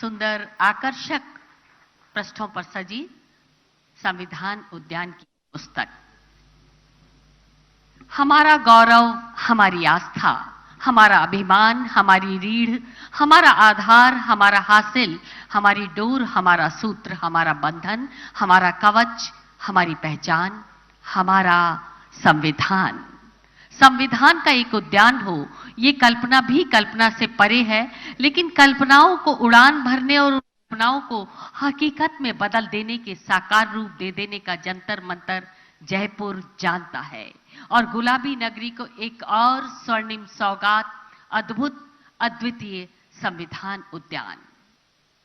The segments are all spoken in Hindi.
सुंदर आकर्षक पृष्ठों पर सजी संविधान उद्यान की पुस्तक। हमारा गौरव, हमारी आस्था, हमारा अभिमान, हमारी रीढ़, हमारा आधार, हमारा हासिल, हमारी डोर, हमारा सूत्र, हमारा बंधन, हमारा कवच, हमारी पहचान, हमारा संविधान। संविधान का एक उद्यान हो, ये कल्पना भी कल्पना से परे है, लेकिन कल्पनाओं को उड़ान भरने और कल्पनाओं को हकीकत में बदल देने के साकार रूप दे देने का जंतर मंतर जयपुर जानता है। और गुलाबी नगरी को एक और स्वर्णिम सौगात, अद्भुत अद्वितीय संविधान उद्यान।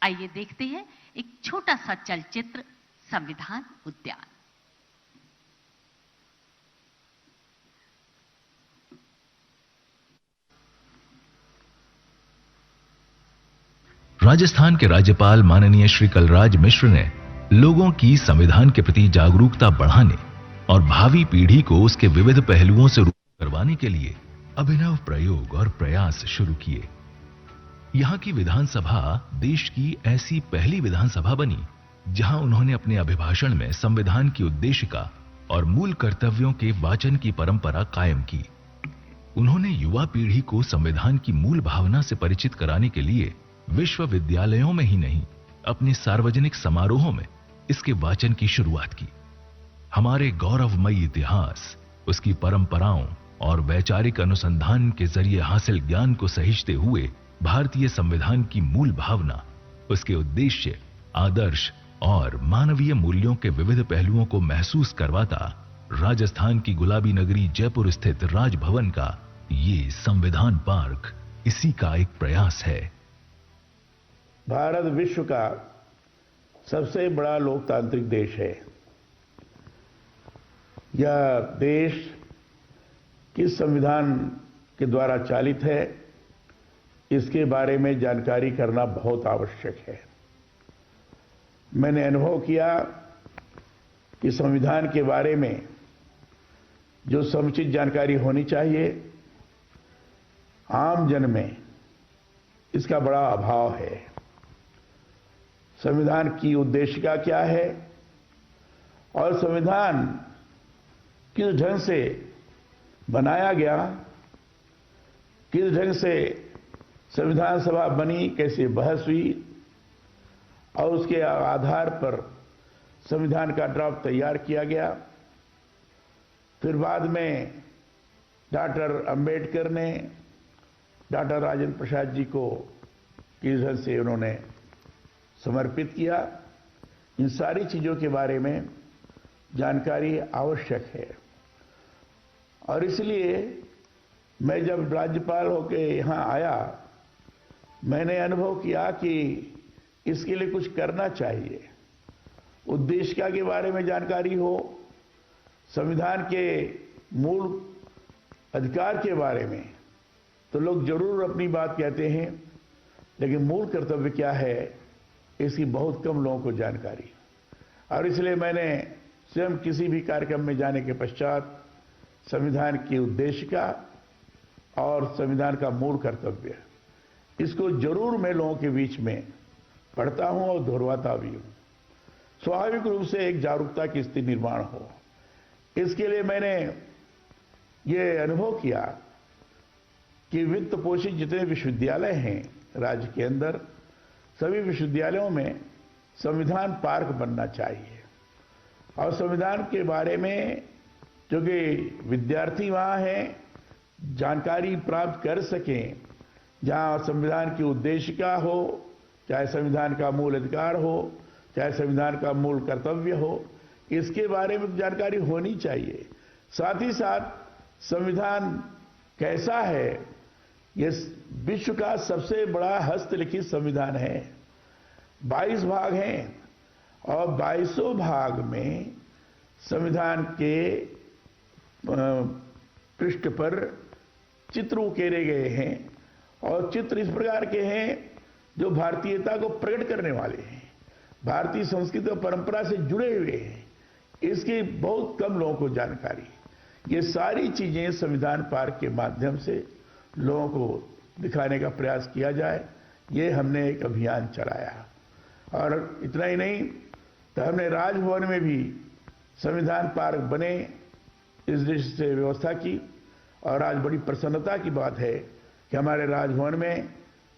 आइए देखते हैं एक छोटा सा चलचित्र, संविधान उद्यान। राजस्थान के राज्यपाल माननीय श्री कलराज मिश्र ने लोगों की संविधान के प्रति जागरूकता बढ़ाने और भावी पीढ़ी को उसके विविध पहलुओं से रूबरू करवाने के लिए अभिनव प्रयोग और प्रयास शुरू किए। यहां की विधानसभा देश की ऐसी पहली विधानसभा बनी जहां उन्होंने अपने अभिभाषण में संविधान की उद्देशिका और मूल कर्तव्यों के वाचन की परंपरा कायम की। उन्होंने युवा पीढ़ी को संविधान की मूल भावना से परिचित कराने के लिए विश्वविद्यालयों में ही नहीं, अपने सार्वजनिक समारोहों में इसके वाचन की शुरुआत की। हमारे गौरवमयी इतिहास, उसकी परंपराओं और वैचारिक अनुसंधान के जरिए हासिल ज्ञान को सहेजते हुए भारतीय संविधान की मूल भावना, उसके उद्देश्य, आदर्श और मानवीय मूल्यों के विविध पहलुओं को महसूस करवाता राजस्थान की गुलाबी नगरी जयपुर स्थित राजभवन का ये संविधान पार्क इसी का एक प्रयास है। भारत विश्व का सबसे बड़ा लोकतांत्रिक देश है। यह देश किस संविधान के द्वारा चालित है, इसके बारे में जानकारी करना बहुत आवश्यक है। मैंने अनुभव किया कि संविधान के बारे में जो समुचित जानकारी होनी चाहिए, आम जन में इसका बड़ा अभाव है। संविधान की उद्देशिका क्या है और संविधान किस ढंग से बनाया गया, किस ढंग से संविधान सभा बनी, कैसे बहस हुई और उसके आधार पर संविधान का ड्राफ्ट तैयार किया गया। फिर बाद में डॉक्टर अंबेडकर ने डॉक्टर राजेंद्र प्रसाद जी को किस ढंग से उन्होंने समर्पित किया, इन सारी चीजों के बारे में जानकारी आवश्यक है। और इसलिए मैं जब राज्यपाल होकर यहां आया, मैंने अनुभव किया कि इसके लिए कुछ करना चाहिए। उद्देशिका के बारे में जानकारी हो, संविधान के मूल अधिकार के बारे में तो लोग जरूर अपनी बात कहते हैं, लेकिन मूल कर्तव्य क्या है, इसकी बहुत कम लोगों को जानकारी। और इसलिए मैंने स्वयं किसी भी कार्यक्रम में जाने के पश्चात संविधान की उद्देशिका और संविधान का मूल कर्तव्य, इसको जरूर मैं लोगों के बीच में पढ़ता हूं और दोहराता भी हूं। स्वाभाविक रूप से एक जागरूकता की स्थिति निर्माण हो, इसके लिए मैंने ये अनुभव किया कि वित्त पोषित जितने विश्वविद्यालय हैं राज्य के अंदर, सभी विश्वविद्यालयों में संविधान पार्क बनना चाहिए। और संविधान के बारे में जो कि विद्यार्थी वहां हैं, जानकारी प्राप्त कर सकें, जहां संविधान की उद्देशिका हो, चाहे संविधान का मूल अधिकार हो, चाहे संविधान का मूल कर्तव्य हो, इसके बारे में जानकारी होनी चाहिए। साथ ही साथ संविधान कैसा है, ये विश्व का सबसे बड़ा हस्तलिखित संविधान है। 22 भाग हैं और 22 भाग में संविधान के पृष्ठ पर चित्र उकेरे गए हैं और चित्र इस प्रकार के हैं जो भारतीयता को प्रकट करने वाले हैं, भारतीय संस्कृति और परंपरा से जुड़े हुए हैं। इसकी बहुत कम लोगों को जानकारी। ये सारी चीजें संविधान पार्क के माध्यम से लोगों को दिखाने का प्रयास किया जाए, ये हमने एक अभियान चलाया। और इतना ही नहीं, तो हमने राजभवन में भी संविधान पार्क बने, इस दृष्टि से व्यवस्था की। और आज बड़ी प्रसन्नता की बात है कि हमारे राजभवन में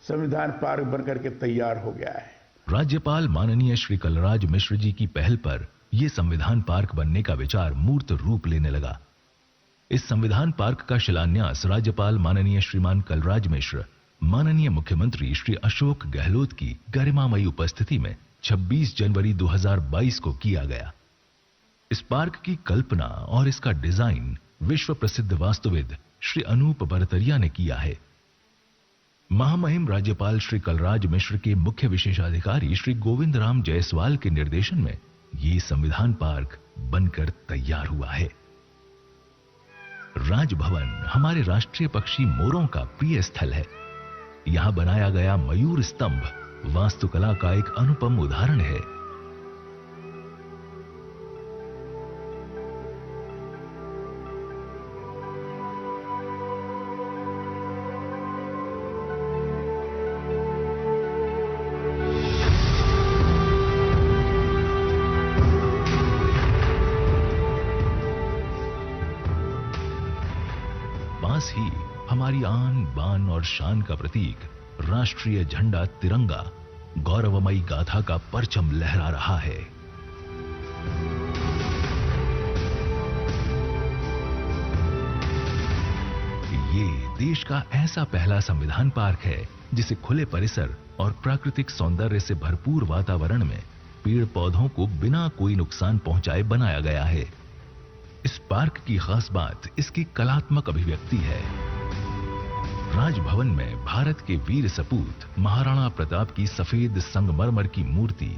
संविधान पार्क बनकर के तैयार हो गया है। राज्यपाल माननीय श्री कलराज मिश्र जी की पहल पर यह संविधान पार्क बनने का विचार मूर्त रूप लेने लगा। इस संविधान पार्क का शिलान्यास राज्यपाल माननीय श्रीमान कलराज मिश्र, माननीय मुख्यमंत्री श्री अशोक गहलोत की गरिमामयी उपस्थिति में 26 जनवरी 2022 को किया गया। इस पार्क की कल्पना और इसका डिजाइन विश्व प्रसिद्ध वास्तुविद श्री अनूप बरतरिया ने किया है। महामहिम राज्यपाल श्री कलराज मिश्र के मुख्य विशेषाधिकारी श्री गोविंद राम जायसवाल के निर्देशन में ये संविधान पार्क बनकर तैयार हुआ है। राजभवन हमारे राष्ट्रीय पक्षी मोरों का प्रिय स्थल है। यहां बनाया गया मयूर स्तंभ वास्तुकला का एक अनुपम उदाहरण है। पास ही हमारी आन बान और शान का प्रतीक राष्ट्रीय झंडा तिरंगा गौरवमयी गाथा का परचम लहरा रहा है। ये देश का ऐसा पहला संविधान पार्क है जिसे खुले परिसर और प्राकृतिक सौंदर्य से भरपूर वातावरण में पेड़ पौधों को बिना कोई नुकसान पहुंचाए बनाया गया है। इस पार्क की खास बात इसकी कलात्मक अभिव्यक्ति है। राजभवन में भारत के वीर सपूत महाराणा प्रताप की सफेद संगमरमर की मूर्ति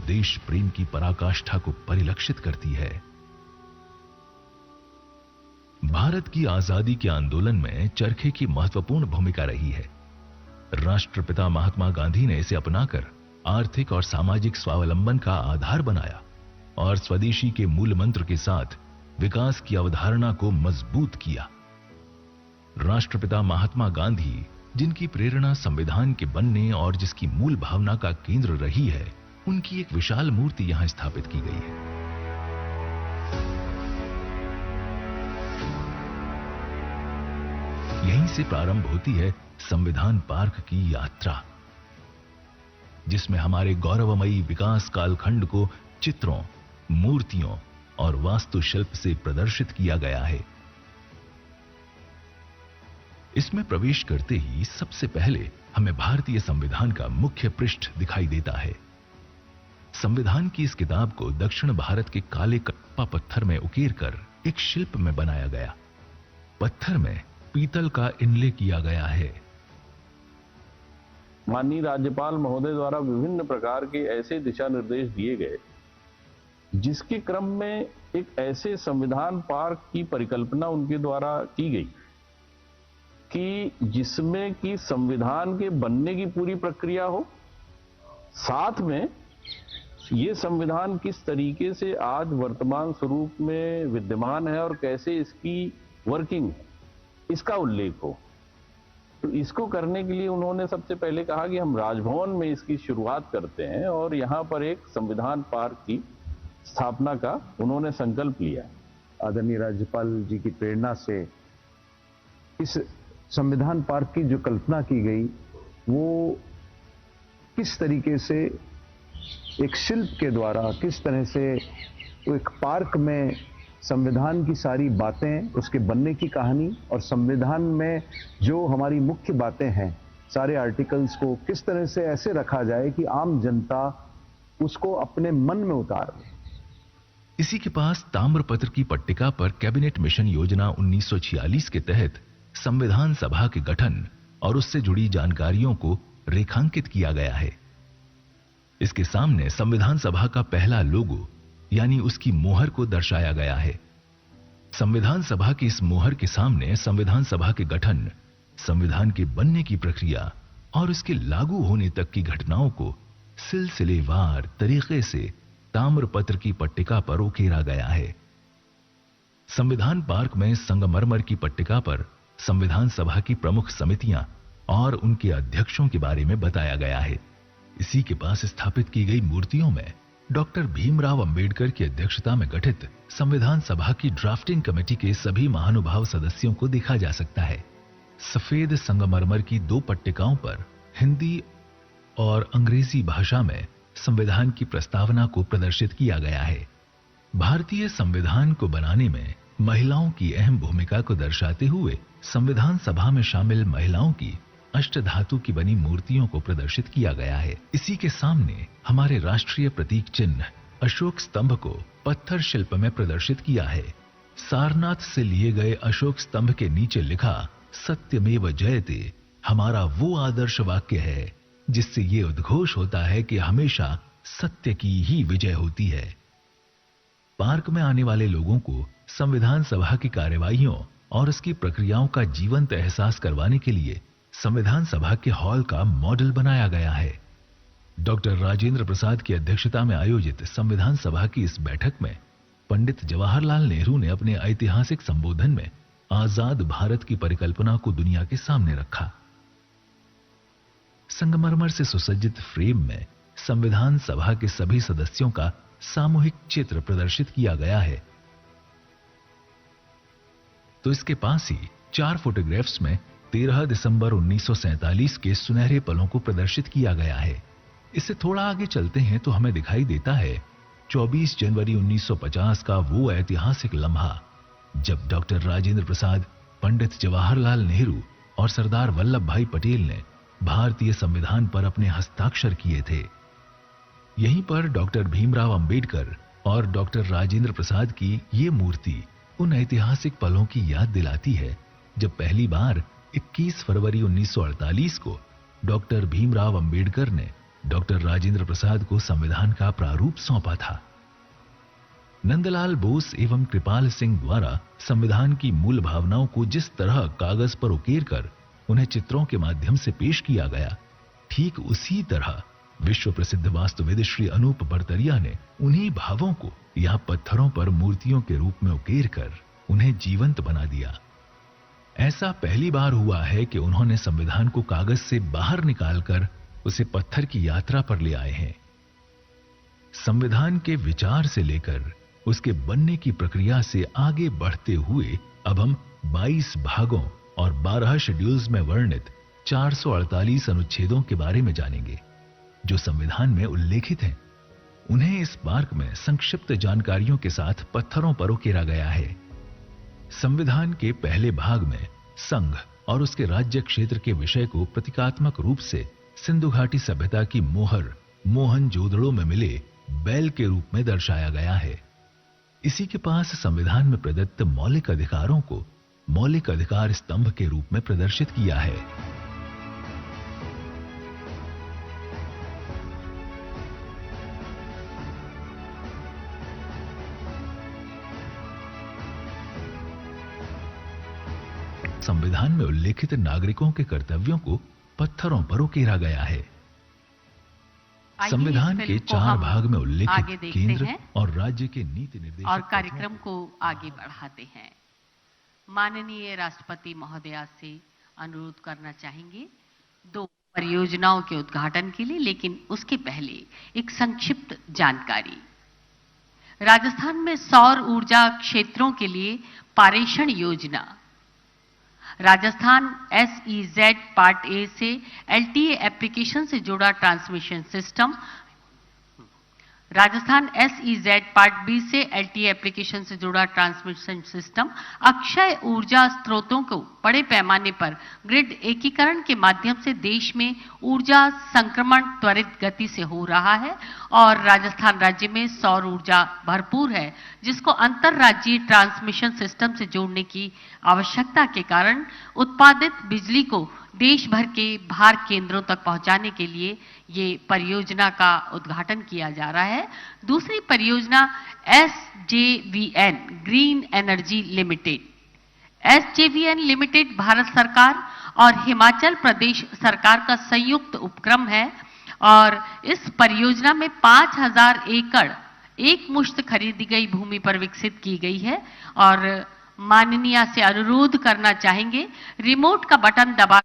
देश प्रेम की पराकाष्ठा को परिलक्षित करती है। भारत की आजादी के आंदोलन में चरखे की महत्वपूर्ण भूमिका रही है। राष्ट्रपिता महात्मा गांधी ने इसे अपनाकर आर्थिक और सामाजिक स्वावलंबन का आधार बनाया और स्वदेशी के मूल मंत्र के साथ विकास की अवधारणा को मजबूत किया। राष्ट्रपिता महात्मा गांधी, जिनकी प्रेरणा संविधान के बनने और जिसकी मूल भावना का केंद्र रही है, उनकी एक विशाल मूर्ति यहां स्थापित की गई है। यहीं से प्रारंभ होती है संविधान पार्क की यात्रा, जिसमें हमारे गौरवमयी विकास कालखंड को चित्रों, मूर्तियों और वास्तुशिल्प से प्रदर्शित किया गया है। इसमें प्रवेश करते ही सबसे पहले हमें भारतीय संविधान का मुख्य पृष्ठ दिखाई देता है। संविधान की इस किताब को दक्षिण भारत के काले कप्पा पत्थर में उकेरकर एक शिल्प में बनाया गया। पत्थर में पीतल का इनले किया गया है। माननीय राज्यपाल महोदय द्वारा विभिन्न प्रकार के ऐसे दिशा निर्देश दिए गए जिसके क्रम में एक ऐसे संविधान पार्क की परिकल्पना उनके द्वारा की गई कि जिसमें कि संविधान के बनने की पूरी प्रक्रिया हो, साथ में ये संविधान किस तरीके से आज वर्तमान स्वरूप में विद्यमान है और कैसे इसकी वर्किंग है, इसका उल्लेख हो। तो इसको करने के लिए उन्होंने सबसे पहले कहा कि हम राजभवन में इसकी शुरुआत करते हैं और यहाँ पर एक संविधान पार्क की स्थापना का उन्होंने संकल्प लिया। आदरणीय राज्यपाल जी की प्रेरणा से इस संविधान पार्क की जो कल्पना की गई वो किस तरीके से एक शिल्प के द्वारा, किस तरह से एक पार्क में संविधान की सारी बातें, उसके बनने की कहानी और संविधान में जो हमारी मुख्य बातें हैं, सारे आर्टिकल्स को किस तरह से ऐसे रखा जाए कि आम जनता उसको अपने मन में उतार ले। इसी के पास ताम्रपत्र की पट्टिका पर कैबिनेट मिशन योजना 1946 के तहत संविधान सभा के गठन और उससे जुड़ी जानकारियों को रेखांकित किया गया है। इसके सामने संविधान सभा का पहला लोगो यानी उसकी मोहर को दर्शाया गया है। संविधान सभा की इस मोहर के सामने संविधान सभा के गठन, संविधान के बनने की प्रक्रिया और इसके लागू होने तक की घटनाओं को सिलसिलेवार तरीके से ताम्रपत्र की पट्टिका पर उकेरा गया है। संविधान पार्क में संगमरमर की पट्टिका पर संविधान सभा की प्रमुख समितियां और उनके अध्यक्षों के बारे में बताया गया है। इसी के पास स्थापित की गई मूर्तियों में डॉक्टर भीमराव अंबेडकर की अध्यक्षता में गठित संविधान सभा की ड्राफ्टिंग कमेटी के सभी महानुभाव सदस्यों को देखा जा सकता है। सफेद संगमरमर की 2 पट्टिकाओं पर हिंदी और अंग्रेजी भाषा में संविधान की प्रस्तावना को प्रदर्शित किया गया है। भारतीय संविधान को बनाने में महिलाओं की अहम भूमिका को दर्शाते हुए संविधान सभा में शामिल महिलाओं की अष्टधातु की बनी मूर्तियों को प्रदर्शित किया गया है। इसी के सामने हमारे राष्ट्रीय प्रतीक चिन्ह अशोक स्तंभ को पत्थर शिल्प में प्रदर्शित किया है। सारनाथ से लिए गए अशोक स्तंभ के नीचे लिखा सत्यमेव जयते हमारा वो आदर्श वाक्य है जिससे ये उद्घोष होता है कि हमेशा सत्य की ही विजय होती है। पार्क में आने वाले लोगों को संविधान सभा की कार्यवाहियों और उसकी प्रक्रियाओं का जीवंत एहसास करवाने के लिए संविधान सभा के हॉल का मॉडल बनाया गया है। डॉक्टर राजेंद्र प्रसाद की अध्यक्षता में आयोजित संविधान सभा की इस बैठक में पंडित जवाहरलाल नेहरू ने अपने ऐतिहासिक संबोधन में आजाद भारत की परिकल्पना को दुनिया के सामने रखा। संगमरमर से सुसज्जित फ्रेम में संविधान सभा के सभी सदस्यों का सामूहिक चित्र प्रदर्शित किया गया है। तो इसके पास ही 4 फोटोग्राफ्स में 13 दिसंबर 1947 के सुनहरे पलों को प्रदर्शित किया गया है। इससे थोड़ा आगे चलते हैं तो हमें दिखाई देता है 24 जनवरी 1950 का वो ऐतिहासिक लम्हा जब डॉक्टर राजेंद्र प्रसाद, पंडित जवाहरलाल नेहरू और सरदार वल्लभ भाई पटेल ने भारतीय संविधान पर अपने हस्ताक्षर किए थे। यहीं पर डॉक्टर भीमराव अंबेडकर और डॉक्टर राजेंद्र प्रसाद की ये मूर्ति उन ऐतिहासिक पलों की याद दिलाती है जब पहली बार 21 फरवरी 1948 को डॉक्टर भीमराव अंबेडकर ने डॉक्टर राजेंद्र प्रसाद को संविधान का प्रारूप सौंपा था। नंदलाल बोस एवं कृपाल सिंह द्वारा संविधान की मूल भावनाओं को जिस तरह कागज पर उकेर कर उन्हें चित्रों के माध्यम से पेश किया गया, ठीक उसी तरह विश्व प्रसिद्ध वास्तुविद श्री अनूप बरतरिया ने उन्हीं भावों को यहां पत्थरों पर मूर्तियों के रूप में उकेर कर उन्हें जीवंत बना दिया। ऐसा पहली बार हुआ है कि उन्होंने संविधान को कागज से बाहर निकालकर उसे पत्थर की यात्रा पर ले आए हैं। संविधान के विचार से लेकर उसके बनने की प्रक्रिया से आगे बढ़ते हुए अब हम 22 भागों और 12 शेड्यूल्स में वर्णित 448 अनुच्छेदों के बारे में जानेंगे जो संविधान में उल्लेखित हैं। उन्हें इस पार्क में संक्षिप्त जानकारियों के साथ पत्थरों पर उकेरा गया है। संविधान के पहले भाग में संघ और उसके राज्य क्षेत्र के विषय को प्रतीकात्मक रूप से सिंधु घाटी सभ्यता की मोहर मोहनजोदड़ो में मिले बैल के रूप में दर्शाया गया है। इसी के पास संविधान में प्रदत्त मौलिक अधिकारों को मौलिक अधिकार स्तंभ के रूप में प्रदर्शित किया है। संविधान में उल्लेखित नागरिकों के कर्तव्यों को पत्थरों पर उकेरा गया है। संविधान के 4 भाग में उल्लेखित केंद्र और राज्य के नीति निर्देशक और कार्यक्रम को आगे बढ़ाते हैं। माननीय राष्ट्रपति महोदया से अनुरोध करना चाहेंगे 2 परियोजनाओं के उद्घाटन के लिए, लेकिन उसके पहले एक संक्षिप्त जानकारी। राजस्थान में सौर ऊर्जा क्षेत्रों के लिए पारेषण योजना। राजस्थान SEZ पार्ट ए से LTA एप्लीकेशन से जुड़ा transmission system, Rajasthan SEZ part B से LTA एप्लीकेशन से जुड़ा ट्रांसमिशन सिस्टम अक्षय ऊर्जा स्रोतों को बड़े पैमाने पर ग्रिड एकीकरण के माध्यम से देश में ऊर्जा संक्रमण त्वरित गति से हो रहा है और राजस्थान राज्य में सौर ऊर्जा भरपूर है, जिसको अंतरराज्यीय ट्रांसमिशन सिस्टम से जोड़ने की आवश्यकता के कारण उत्पादित बिजली को देश भर के भार केंद्रों तक पहुंचाने के लिए ये परियोजना का उद्घाटन किया जा रहा है। दूसरी परियोजना SJVN green energy limited. SJVN limited Bharat सरकार और हिमाचल प्रदेश सरकार का संयुक्त उपक्रम है और इस परियोजना में 5000 एकड़ एक मुश्त खरीदी गई भूमि पर विकसित की गई है और माननीय से अनुरोध करना चाहेंगे रिमोट का बटन दबा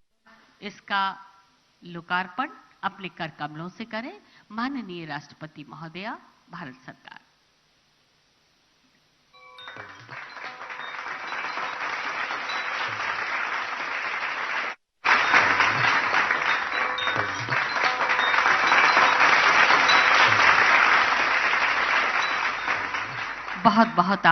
इसका लोकार्पण अपने कर कमलों से करें माननीय राष्ट्रपति महोदया, भारत सरकार। बहुत बहुत